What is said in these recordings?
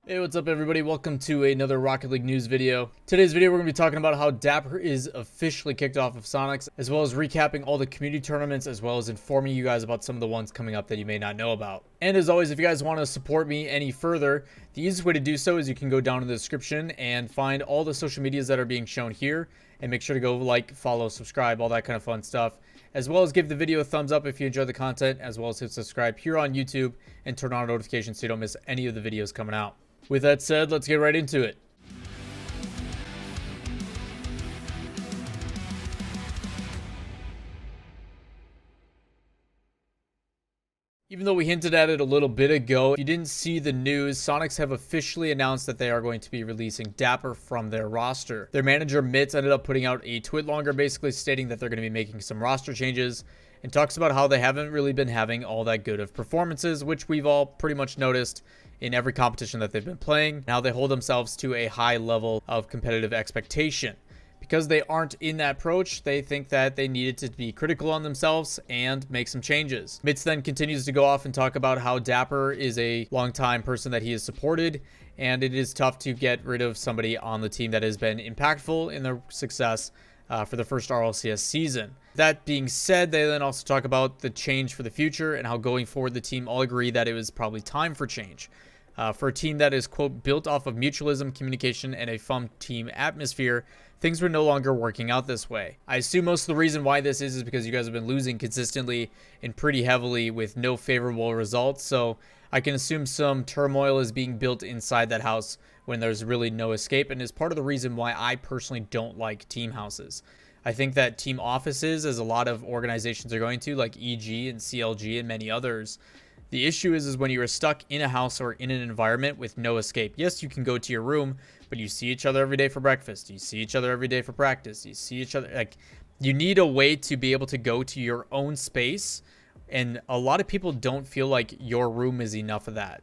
Hey, what's up everybody? Welcome to another Rocket League news video. Today's video we're going to be talking about how Dappur is officially kicked off of Soniqs, as well as recapping all the community tournaments, as well as informing you guys about some of the ones coming up that you may not know about. And as always, if you guys want to support me any further, the easiest way to do so is you can go down in the description and find all the social medias that are being shown here, and make sure to go like, follow, subscribe, all that kind of fun stuff, as well as give the video a thumbs up if you enjoy the content, as well as hit subscribe here on YouTube and turn on notifications so you don't miss any of the videos coming out. With that said, let's get right into it. Even though we hinted at it a little bit ago, if you didn't see the news, Soniqs have officially announced that they are going to be releasing Dappur from their roster. Their manager, Mitz, ended up putting out a tweet longer basically stating that they're going to be making some roster changes, and talks about how they haven't really been having all that good of performances, which we've all pretty much noticed in every competition that they've been playing. Now they hold themselves to a high level of competitive expectation. Because they aren't in that approach, they think that they needed to be critical on themselves and make some changes. Mitz then continues to go off and talk about how Dappur is a longtime person that he has supported, and it is tough to get rid of somebody on the team that has been impactful in their success for the first RLCS season. That being said, they then also talk about the change for the future and how going forward the team all agree that it was probably time for change. For a team that is, quote, built off of mutualism, communication, and a fun team atmosphere, things were no longer working out this way. I assume most of the reason why this is because you guys have been losing consistently and pretty heavily with no favorable results, so I can assume some turmoil is being built inside that house when there's really no escape, and is part of the reason why I personally don't like team houses. I think that team offices, as a lot of organizations are going to, like EG and CLG and many others, the issue is when you are stuck in a house or in an environment with no escape. Yes, you can go to your room, but you see each other every day for breakfast. You see each other every day for practice. You see each other, like, you need a way to be able to go to your own space. And a lot of people don't feel like your room is enough of that.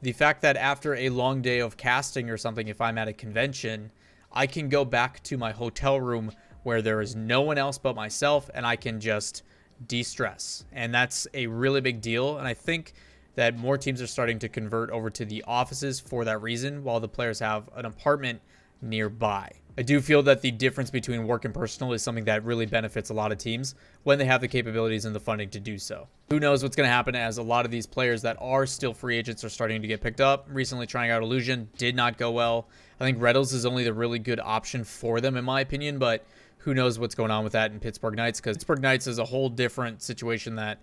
The fact that after a long day of casting or something, if I'm at a convention, I can go back to my hotel room where there is no one else but myself, and I can just de-stress. And that's a really big deal, and I think that more teams are starting to convert over to the offices for that reason, while the players have an apartment nearby. I do feel that the difference between work and personal is something that really benefits a lot of teams when they have the capabilities and the funding to do so. Who knows what's going to happen, as a lot of these players that are still free agents are starting to get picked up. Recently trying out Illusion did not go well. I think Reddles is only the really good option for them in my opinion, but who knows what's going on with that in Pittsburgh Knights, because Pittsburgh Knights is a whole different situation that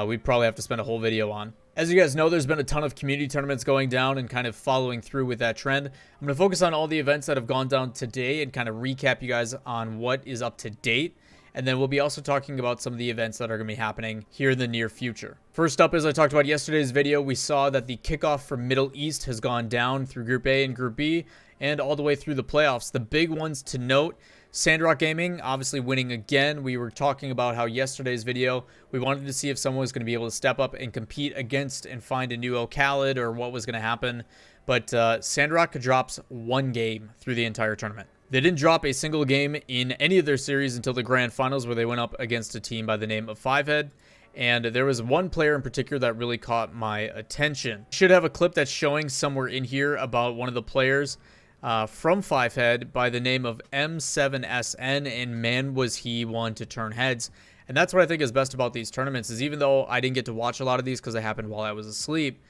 we'd probably have to spend a whole video on. As you guys know, there's been a ton of community tournaments going down and kind of following through with that trend. I'm going to focus on all the events that have gone down today and kind of recap you guys on what is up to date. And then we'll be also talking about some of the events that are going to be happening here in the near future. First up, as I talked about yesterday's video, we saw that the kickoff for Middle East has gone down through Group A and Group B and all the way through the playoffs. The big ones to note: Sandrock Gaming obviously winning again. We were talking about how yesterday's video, we wanted to see if someone was going to be able to step up and compete against and find a new Khaled or what was going to happen. But Sandrock drops one game through the entire tournament. They didn't drop a single game in any of their series until the grand finals, where they went up against a team by the name of Fivehead. And there was one player in particular that really caught my attention. Should have a clip that's showing somewhere in here about one of the players from Fivehead by the name of M7SN, and man was he one to turn heads. And that's what I think is best about these tournaments, is even though I didn't get to watch a lot of these because they happened while I was asleep,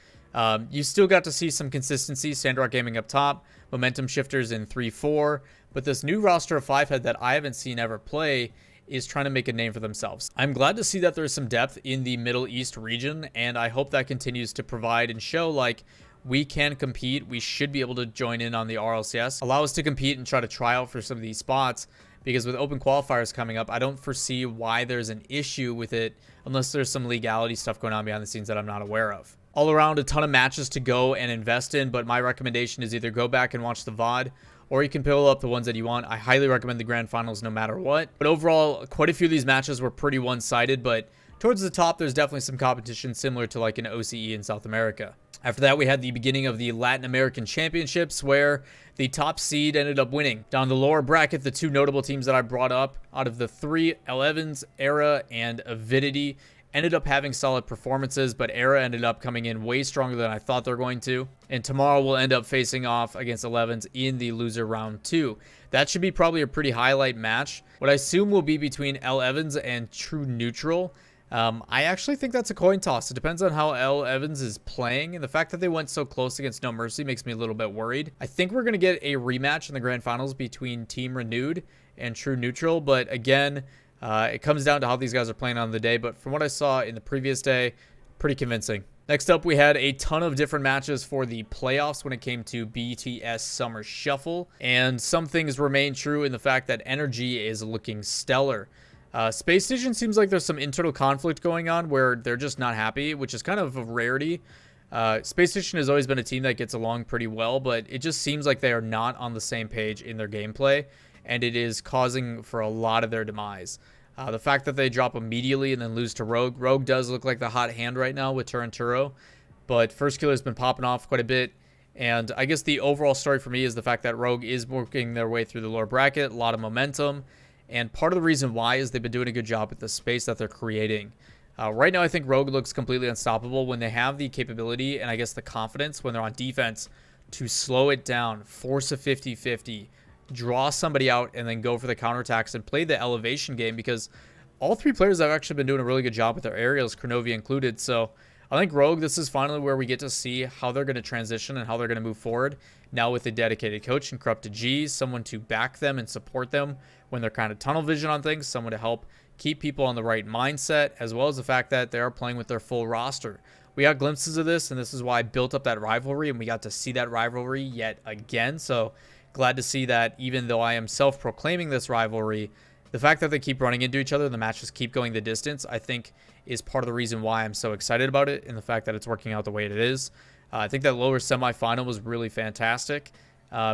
you still got to see some consistency. Sandrock Gaming up top, momentum shifters in 3-4, but this new roster of Fivehead that I haven't seen ever play is trying to make a name for themselves. I'm glad to see that there's some depth in the Middle East region, and I hope that continues to provide and show, like, we can compete. We should be able to join in on the RLCS, allow us to compete and try to try out for some of these spots, because with open qualifiers coming up, I don't foresee why there's an issue with it unless there's some legality stuff going on behind the scenes that I'm not aware of. All around, a ton of matches to go and invest in, but my recommendation is either go back and watch the VOD, or you can pick up the ones that you want. I highly recommend the grand finals no matter what. But overall, quite a few of these matches were pretty one-sided, but towards the top, there's definitely some competition similar to like an OCE in South America. After that, we had the beginning of the Latin American Championships, where the top seed ended up winning. Down the lower bracket, the two notable teams that I brought up, out of the three, Elevens, Era, and Avidity, ended up having solid performances, but Era ended up coming in way stronger than I thought they're going to. And tomorrow we'll end up facing off against 11s in the loser round 2. That should be probably a pretty highlight match. What I assume will be between L Evans and True Neutral. I actually think that's a coin toss. It depends on how L Evans is playing, and the fact that they went so close against No Mercy makes me a little bit worried. I think we're going to get a rematch in the grand finals between Team Renewed and True Neutral, but again, it comes down to how these guys are playing on the day, but from what I saw in the previous day, pretty convincing. Next up, we had a ton of different matches for the playoffs when it came to BTS Summer Shuffle, and some things remain true in the fact that NRG is looking stellar. Space Station seems like there's some internal conflict going on where they're just not happy, which is kind of a rarity. Space Station has always been a team that gets along pretty well, but it just seems like they are not on the same page in their gameplay, and it is causing for a lot of their demise. The fact that they drop immediately and then lose to Rogue. Rogue does look like the hot hand right now with Turinturo, but First Killer has been popping off quite a bit. And I guess the overall story for me is the fact that Rogue is working their way through the lower bracket, a lot of momentum. And part of the reason why is they've been doing a good job with the space that they're creating. Right now, I think Rogue looks completely unstoppable when they have the capability and I guess the confidence when they're on defense to slow it down, force a 50-50, draw somebody out, and then go for the counterattacks and play the elevation game, because all three players have actually been doing a really good job with their aerials, Kronovia included. So I think Rogue, this is finally where we get to see how they're going to transition and how they're going to move forward. Now with a dedicated coach and Corrupted G, someone to back them and support them when they're kind of tunnel vision on things, someone to help keep people on the right mindset, as well as the fact that they are playing with their full roster. We got glimpses of this, and this is why I built up that rivalry, and we got to see that rivalry yet again. So glad to see that even though I am self-proclaiming this rivalry, the fact that they keep running into each other and the matches keep going the distance, I think is part of the reason why I'm so excited about it, and the fact that it's working out the way it is. I think that lower semifinal was really fantastic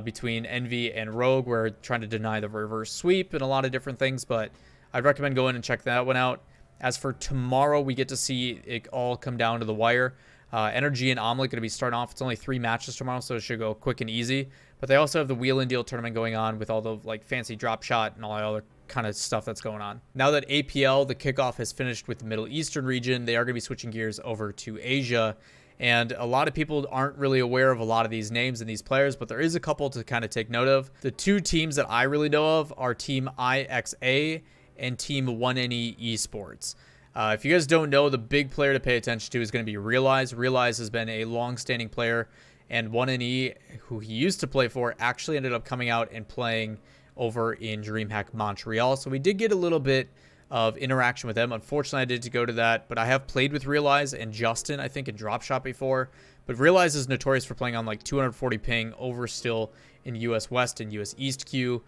between Envy and Rogue. We're trying to deny the reverse sweep and a lot of different things, but I'd recommend going and check that one out. As for tomorrow, we get to see it all come down to the wire. NRG and Omelette going to be starting off. It's only 3 matches tomorrow, so it should go quick and easy. But they also have the Wheel and Deal tournament going on with all the like fancy drop shot and all the other kind of stuff that's going on. Now that APL, the kickoff, has finished with the Middle Eastern region, they are going to be switching gears over to Asia. And a lot of people aren't really aware of a lot of these names and these players, but there is a couple to kind of take note of. The 2 teams that I really know of are Team IXA and Team 1NE Esports. If you guys don't know, the big player to pay attention to is going to be Realize. Realize has been a long-standing player, and 1NE, who he used to play for, actually ended up coming out and playing over in DreamHack Montreal. So we did get a little bit of interaction with them. Unfortunately, I did go to that, but I have played with Realize and Justin, I think, in Drop Shot before. But Realize is notorious for playing on like 240 ping over still in US West and US East queue,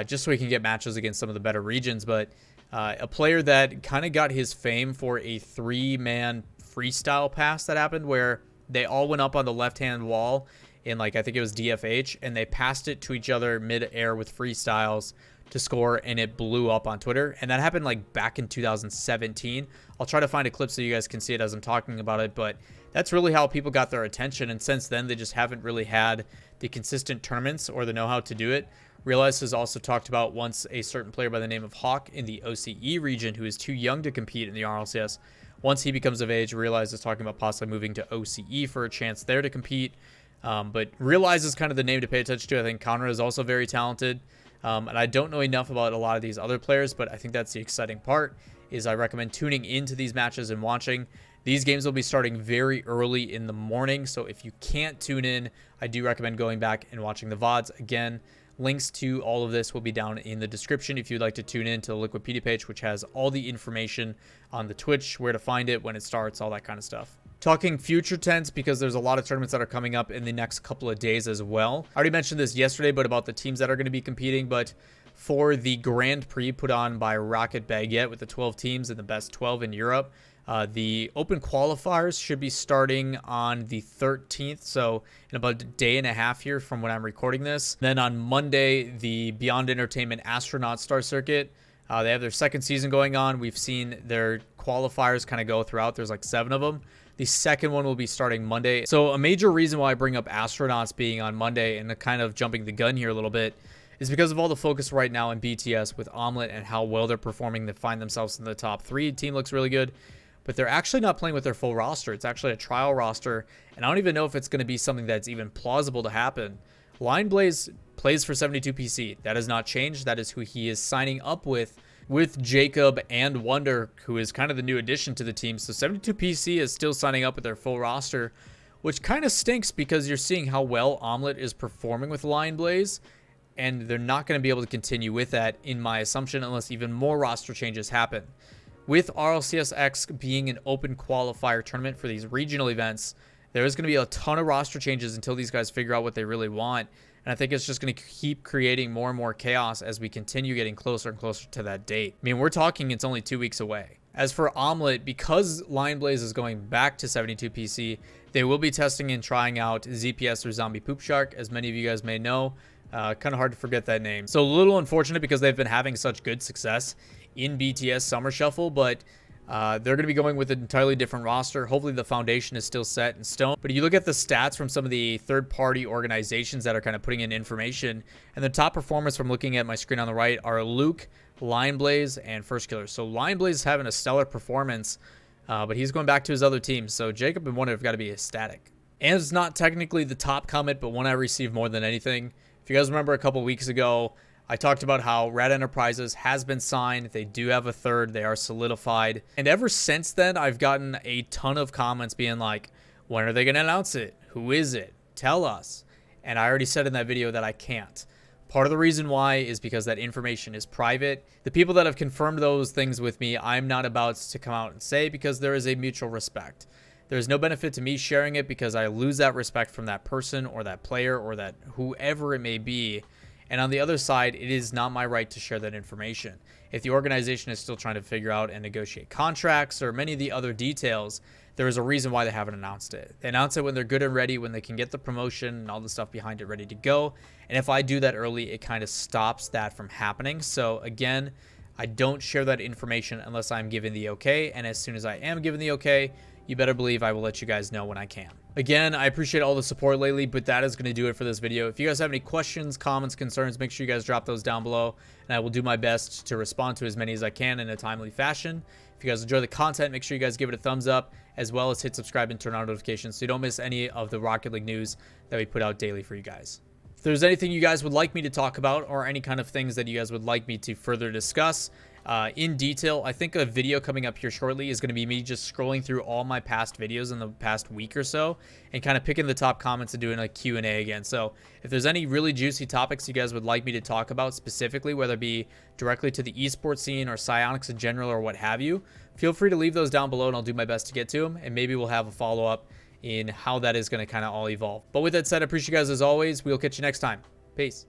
just so he can get matches against some of the better regions. But a player that kind of got his fame for a 3-man freestyle pass that happened where they all went up on the left-hand wall in, like, I think it was DFH, and they passed it to each other mid-air with freestyles to score, and it blew up on Twitter. And that happened like back in 2017. I'll try to find a clip so you guys can see it as I'm talking about it, but that's really how people got their attention. And since then, they just haven't really had the consistent tournaments or the know-how to do it. Realize has also talked about once a certain player by the name of Hawk in the OCE region who is too young to compete in the RLCS. Once he becomes of age, Realize is talking about possibly moving to OCE for a chance there to compete. But Realize is kind of the name to pay attention to. I think Conrad is also very talented. And I don't know enough about a lot of these other players, but I think that's the exciting part, is I recommend tuning into these matches and watching. These games will be starting very early in the morning, so if you can't tune in, I do recommend going back and watching the VODs. Again, links to all of this will be down in the description if you'd like to tune in to the Liquipedia page, which has all the information on the Twitch, where to find it, when it starts, all that kind of stuff. Talking future tense, because there's a lot of tournaments that are coming up in the next couple of days as well. I already mentioned this yesterday, but about the teams that are going to be competing. But for the Grand Prix put on by Rocket Baguette with the 12 teams and the best 12 in Europe, the open qualifiers should be starting on the 13th, so in about a day and a half here from when I'm recording this. Then on Monday, the Beyond Entertainment Astronaut Star Circuit, they have their second season going on. We've seen their qualifiers kind of go throughout. There's like 7 of them. The second one will be starting Monday. So a major reason why I bring up Astronauts being on Monday and kind of jumping the gun here a little bit is because of all the focus right now in BTS with Omelette and how well they're performing. They find themselves in the top 3. Team looks really good. but they're actually not playing with their full roster. It's actually a trial roster, and I don't even know if it's going to be something that's even plausible to happen. Lionblaze plays for 72 PC. That has not changed. That is who he is signing up with Jacob and Wonder, who is kind of the new addition to the team. So 72 PC is still signing up with their full roster, which kind of stinks because you're seeing how well Omelette is performing with Lionblaze, and they're not going to be able to continue with that, in my assumption, unless even more roster changes happen. With RLCSX being an open qualifier tournament for these regional events, there is going to be a ton of roster changes until these guys figure out what they really want. And I think it's just going to keep creating more and more chaos as we continue getting closer and closer to that date. I mean, we're talking it's only 2 weeks away. As for Omelette, because Lionblaze is going back to 72 PC, they will be testing and trying out ZPS or Zombie Poop Shark, as many of you guys may know. Kind of hard to forget that name. So a little unfortunate because they've been having such good success in BTS Summer Shuffle, but they're going to be going with an entirely different roster. Hopefully the foundation is still set in stone. But you look at the stats from some of the third-party organizations that are kind of putting in information, and the top performers from looking at my screen on the right are Luke, Lionblaze, and First Killer. So Lionblaze is having a stellar performance, but he's going back to his other team. So Jacob and Wonder have got to be ecstatic. And it's not technically the top comment, but one I received more than anything. If you guys remember a couple weeks ago, I talked about how Rad Enterprises has been signed. They do have a third. They are solidified. And ever since then, I've gotten a ton of comments being like, when are they going to announce it? Who is it? Tell us. And I already said in that video that I can't. Part of the reason why is because that information is private. The people that have confirmed those things with me, I'm not about to come out and say, because there is a mutual respect. There's no benefit to me sharing it because I lose that respect from that person or that player or that whoever it may be. And on the other side, it is not my right to share that information. If the organization is still trying to figure out and negotiate contracts or many of the other details, there is a reason why they haven't announced it. They announce it when they're good and ready, when they can get the promotion and all the stuff behind it ready to go. And if I do that early, it kind of stops that from happening. So again, I don't share that information unless I'm given the okay. And as soon as I am given the okay, you better believe I will let you guys know when I can. Again, I appreciate all the support lately, but that is going to do it for this video. If you guys have any questions, comments, concerns, make sure you guys drop those down below, and I will do my best to respond to as many as I can in a timely fashion. If you guys enjoy the content, make sure you guys give it a thumbs up, as well as hit subscribe and turn on notifications so you don't miss any of the Rocket League news that we put out daily for you guys. If there's anything you guys would like me to talk about or any kind of things that you guys would like me to further discuss in detail, I think a video coming up here shortly is going to be me just scrolling through all my past videos in the past week or so and kind of picking the top comments and doing a Q&A again. So if there's any really juicy topics you guys would like me to talk about specifically, whether it be directly to the esports scene or Soniqs in general or what have you, feel free to leave those down below and I'll do my best to get to them, and maybe we'll have a follow-up in how that is going to kind of all evolve. But with that said, I appreciate you guys as always. We'll catch you next time. Peace.